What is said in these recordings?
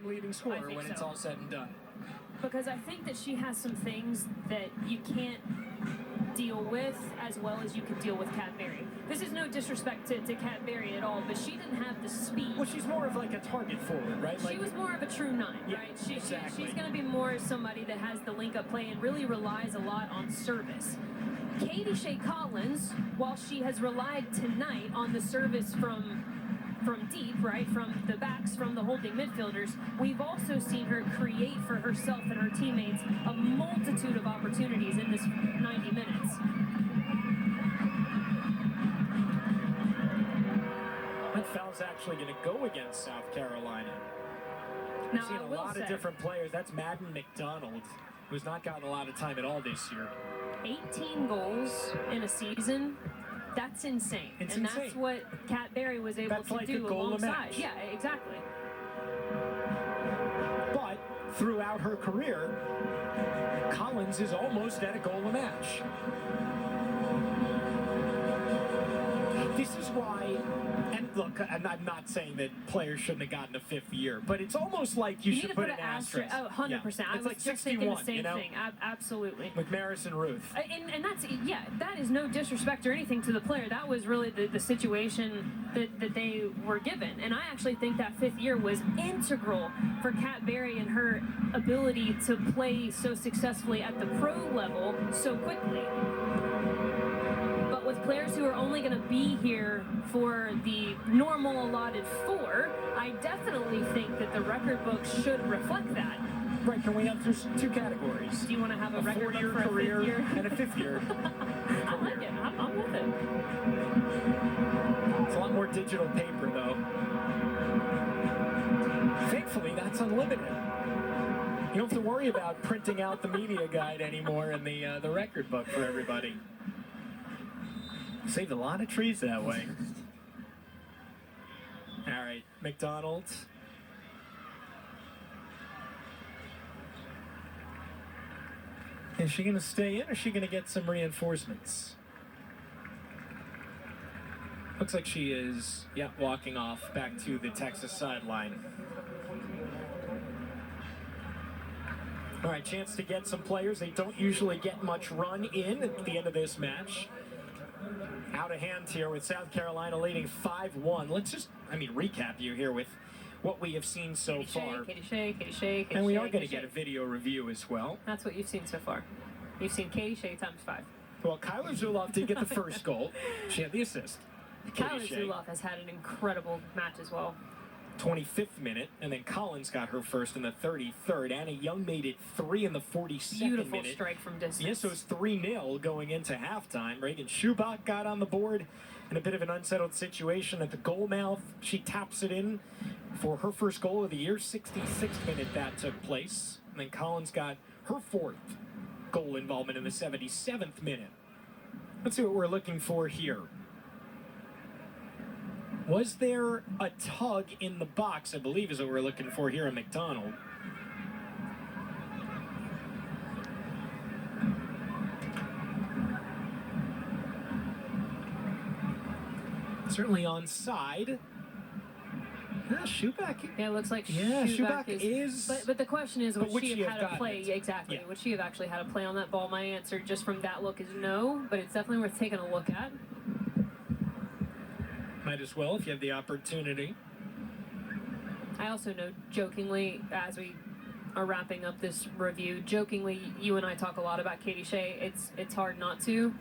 all-time leading scorer when it's all said and done. Because I think that she has some things that you can't deal with as well as you can deal with Kat Berry. This is no disrespect to Kat Berry at all, but she didn't have the speed. Well, she's more of like a target forward, right? She was more of a true 9, yeah, right? Exactly. She's going to be more somebody that has the link-up play and really relies a lot on service. Katie Shea Collins, while she has relied tonight on the service from deep, right, from the backs, from the holding midfielders, we've also seen her create for herself and her teammates a multitude of opportunities in this 90 minutes. That foul's actually going to go against South Carolina. Now, We've seen a lot of different players. That's Madden McDonald, who's not gotten a lot of time at all this year. 18 goals in a season. That's insane. Insane. That's what Kat Berry was able to do alongside. Yeah, exactly. But throughout her career, Collins is almost at a goal a match. This is why, and look, I'm not saying that players shouldn't have gotten a 5th year, but it's almost like you should put an asterisk. Oh, 100%. Yeah. I was like just 61, thinking the same you know? thing. Absolutely. McMaris and Ruth. And that's, yeah, that is no disrespect or anything to the player. That was really the situation that they were given. And I actually think that 5th year was integral for Kat Berry and her ability to play so successfully at the pro level so quickly. But with players who are only going to be here for the normal allotted 4, I definitely think that the record book should reflect that. Right, can we have just 2 categories? Do you want to have a record book for career a 5th year? and a 5th year? I like it. I'm with it. It's a lot more digital paper, though. Thankfully, that's unlimited. You don't have to worry about printing out the media guide anymore and the record book for everybody. Saved a lot of trees that way. All right, McDonald. Is she going to stay in or is she going to get some reinforcements? Looks like she is, yeah, walking off back to the Texas sideline. All right, chance to get some players. They don't usually get much run in at the end of this match. Out of hand here with South Carolina leading 5-1. Let's just, recap you here with what we have seen so far. Katie Shea. And we are going to get a video review as well. That's what you've seen so far. You've seen Katie Shea times 5. Well, Kyler Zuloff did get the first goal. She had the assist. Kyler Zuloff has had an incredible match as well. 25th minute, and then Collins got her first in the 33rd. Anna Young made it 3 in the 42nd Beautiful minute. strike from distance. Yes, so it's 3-0 going into halftime. Reagan Schubach got on the board in a bit of an unsettled situation at the goal mouth. She taps it in for her first goal of the year. 66th minute that took place. And then Collins got her 4th goal involvement in the 77th minute. Let's see what we're looking for here. Was there a tug in the box, I believe is what we're looking for here at McDonald. Certainly onside. Schubach. Yeah, it looks like Schubach is. But the question is, would she have had a play? Yeah, exactly. Yeah. Would she have actually had a play on that ball? My answer, just from that look, is no. But it's definitely worth taking a look at. Might as well if you have the opportunity. I also know, jokingly, as we are wrapping up this review, jokingly, you and I talk a lot about Katie Shea. It's hard not to.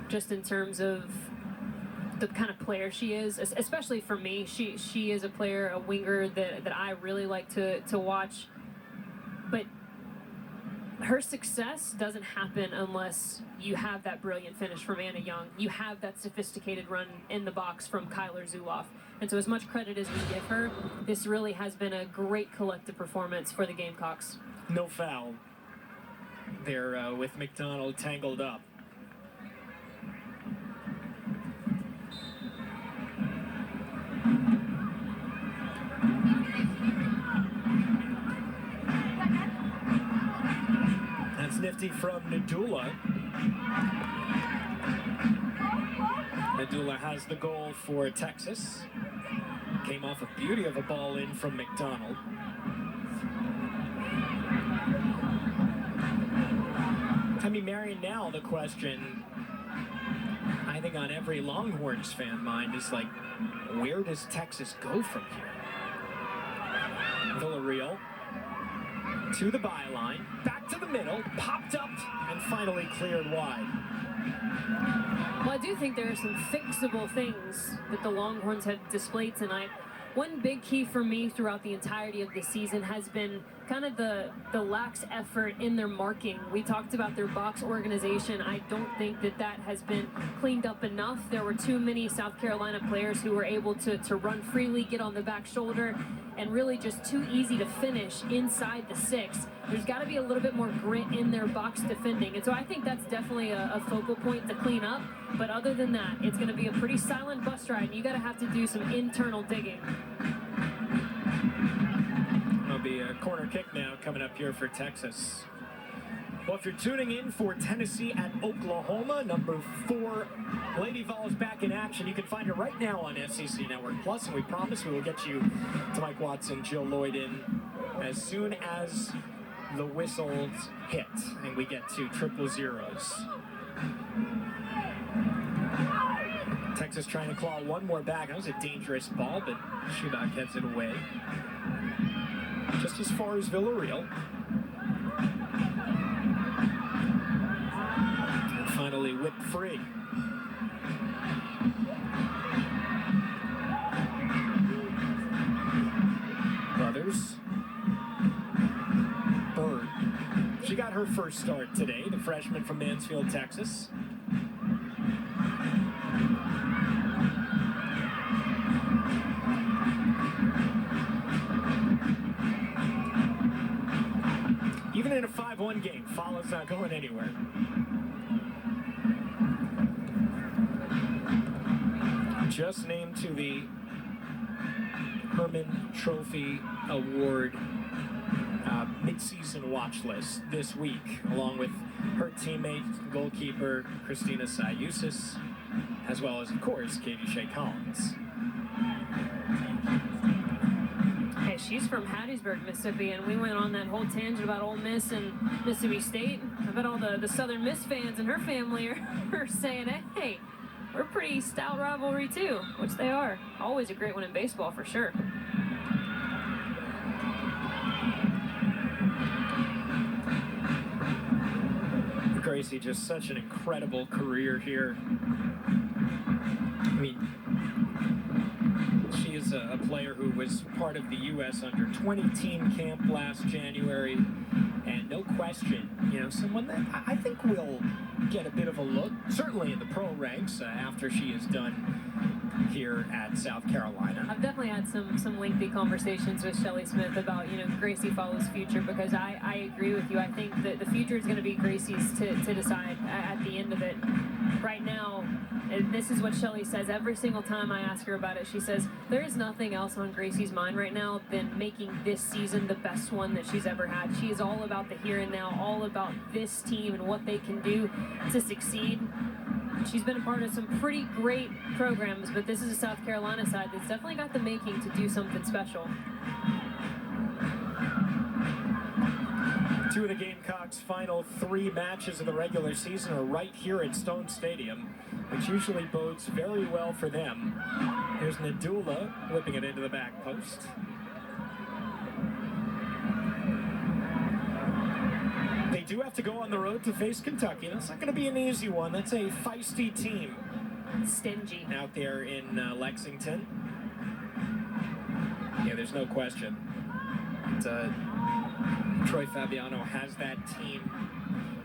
Just in terms of the kind of player she is, especially for me, she is a player, a winger that I really like to watch. But her success doesn't happen unless you have that brilliant finish from Anna Young. You have that sophisticated run in the box from Kyler Zuloff. And so as much credit as we give her, this really has been a great collective performance for the Gamecocks. No foul there with McDonald tangled up. That's nifty from Nadula. Nadula has the goal for Texas. Came off a beauty of a ball in from McDonald. I mean, Marion, now the question, I think on every Longhorns fan mind is like, where does Texas go from here? Villarreal to the byline, back to the middle, popped up, and finally cleared wide. Well, I do think there are some fixable things that the Longhorns have displayed tonight. One big key for me throughout the entirety of the season has been kind of the lax effort in their marking. We talked about their box organization. I don't think that has been cleaned up enough. There were too many South Carolina players who were able to run freely, get on the back shoulder, and really just too easy to finish inside the 6. There's got to be a little bit more grit in their box defending. And so I think that's definitely a focal point to clean up. But other than that, it's going to be a pretty silent bus ride. And you got to have to do some internal digging. There'll be a corner kick now coming up here for Texas. Well, if you're tuning in for Tennessee at Oklahoma, number 4, Lady Vols back in action. You can find it right now on SEC Network Plus, and we promise we will get you to Mike Watson, Jill Lloyd in as soon as the whistles hit and we get to 000. Texas trying to claw one more back. That was a dangerous ball, but Schubach heads it away. Just as far as Villarreal. And finally whipped free. Brothers. Bird. She got her first start today, the freshman from Mansfield, Texas. Even in a 5-1 game, Fala's not going anywhere. Just named to the Herman Trophy Award mid-season watch list this week, along with her teammate, goalkeeper Christina Sayusis, as well as, of course, Katie Shea Collins. Hey, she's from Hattiesburg, Mississippi, and we went on that whole tangent about Ole Miss and Mississippi State. I bet all the Southern Miss fans and her family are saying, hey, we're a pretty stout rivalry too, which they are. Always a great one in baseball for sure. Gracie, just such an incredible career here. I mean, she is a player who was part of the U.S. under-20 team camp last January, and no question, someone that I think will get a bit of a look, certainly in the pro ranks, after she is done here at South Carolina. I've definitely had some lengthy conversations with Shelly Smith about, Gracie Fala's future, because I agree with you. I think that the future is going to be Gracie's to decide at the end of it. Right now, this is what Shelly says every single time I ask her about it. She says, there is nothing else on Gracie's mind right now than making this season the best one that she's ever had. She is all about the here and now, all about this team and what they can do to succeed. She's been a part of some pretty great programs, but this is a South Carolina side that's definitely got the making to do something special. 2 of the Gamecocks' final 3 matches of the regular season are right here at Stone Stadium, which usually bodes very well for them. Here's Nadula whipping it into the back post. They do have to go on the road to face Kentucky. That's not going to be an easy one. That's a feisty team. Stingy. Out there in Lexington. Yeah, there's no question. Troy Fabiano has that team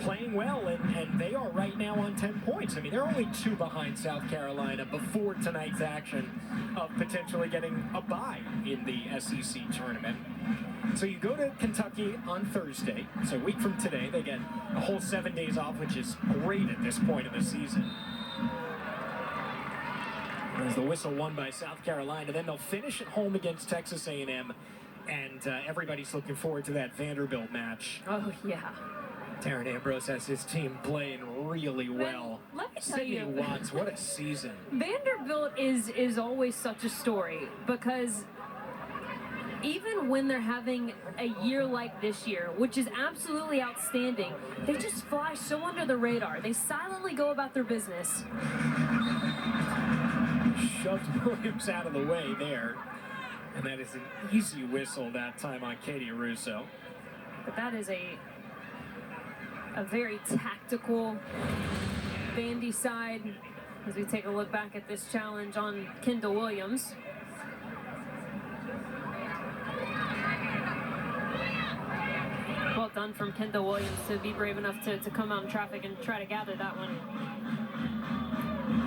playing well, and they are right now on 10 points. I mean, they're only 2 behind South Carolina before tonight's action of potentially getting a bye in the SEC tournament. So you go to Kentucky on Thursday, so a week from today. They get a whole 7 days off, which is great at this point of the season. There's the whistle won by South Carolina. Then they'll finish at home against Texas A&M, and everybody's looking forward to that Vanderbilt match. Oh, yeah. Darren Ambrose has his team playing really well. Let me tell Sydney you, Watts, what a season. Vanderbilt is always such a story because even when they're having a year like this year, which is absolutely outstanding, they just fly so under the radar. They silently go about their business. Shoved Williams out of the way there. And that is an easy whistle that time on Katie Russo. But that is a very tactical Vandy side as we take a look back at this challenge on Kendall Williams. Well done from Kendall Williams to be brave enough to come out in traffic and try to gather that one.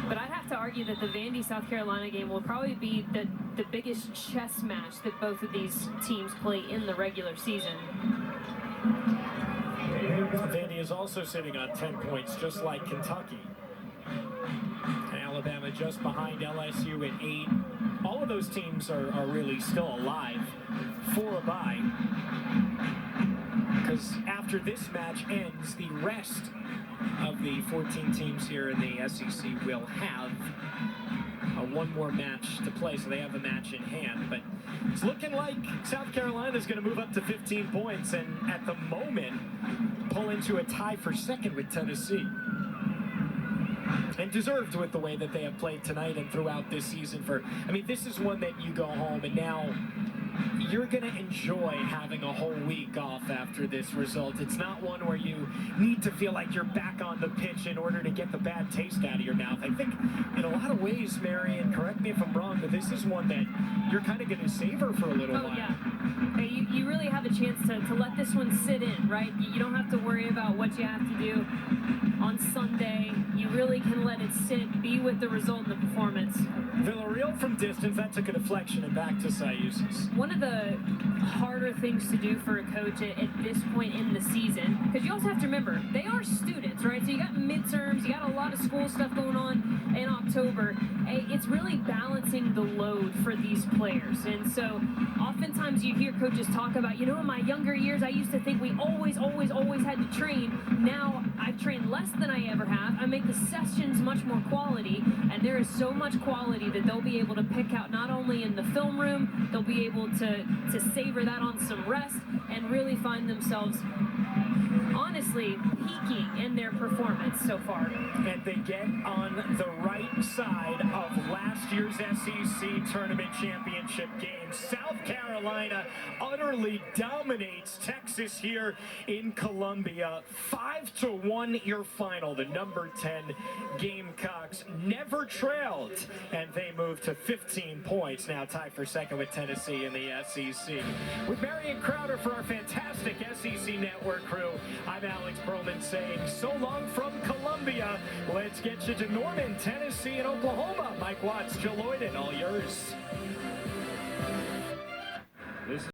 But I'd have to argue that the Vandy-South Carolina game will probably be the biggest chess match that both of these teams play in the regular season. Vandy is also sitting on 10 points, just like Kentucky. Alabama just behind LSU at 8. All of those teams are really still alive for a bye. Because after this match ends, the rest of the 14 teams here in the SEC will have one more match to play, so they have a match in hand. But it's looking like South Carolina is going to move up to 15 points and at the moment pull into a tie for second with Tennessee. And deserved with the way that they have played tonight and throughout this season. I mean, this is one that you go home and now you're going to enjoy having a whole week off after this result. It's not one where you need to feel like you're back on the pitch in order to get the bad taste out of your mouth. I think in a lot of ways, Marion, correct me if I'm wrong, but this is one that you're kind of going to savor for a little while. Yeah. You really have a chance to let this one sit in, right? You don't have to worry about what you have to do on Sunday. You really can let it sit, be with the result and the performance. Villarreal from distance, that took a deflection and back to Sayusis. One of the harder things to do for a coach at this point in the season, because you also have to remember, they are students, right? So you got midterms, you got a lot of school stuff going on in October. It's really balancing the load for these players. And so oftentimes you hear coaches talk about, you know, in my younger years, I used to think we always had to train. Now I've trained less than I ever have. I make the sessions much more quality, and there is so much quality that they'll be able to pick out not only in the film room, they'll be able to savor that on some rest and really find themselves honestly peaking in their performance so far. And they get on the right side of last year's SEC Tournament Championship game. South Carolina utterly dominates Texas here in Columbia. 5-1 your final. The number 10 Gamecocks never trailed, and they move to 15 points, now tied for second with Tennessee in the SEC. With Marion Crowder for our fantastic SEC Network crew, I'm Alex Perlman saying so long from Columbia. Let's get you to Norman, Tennessee, and Oklahoma. Mike Watts, Jill Lloyden, all yours.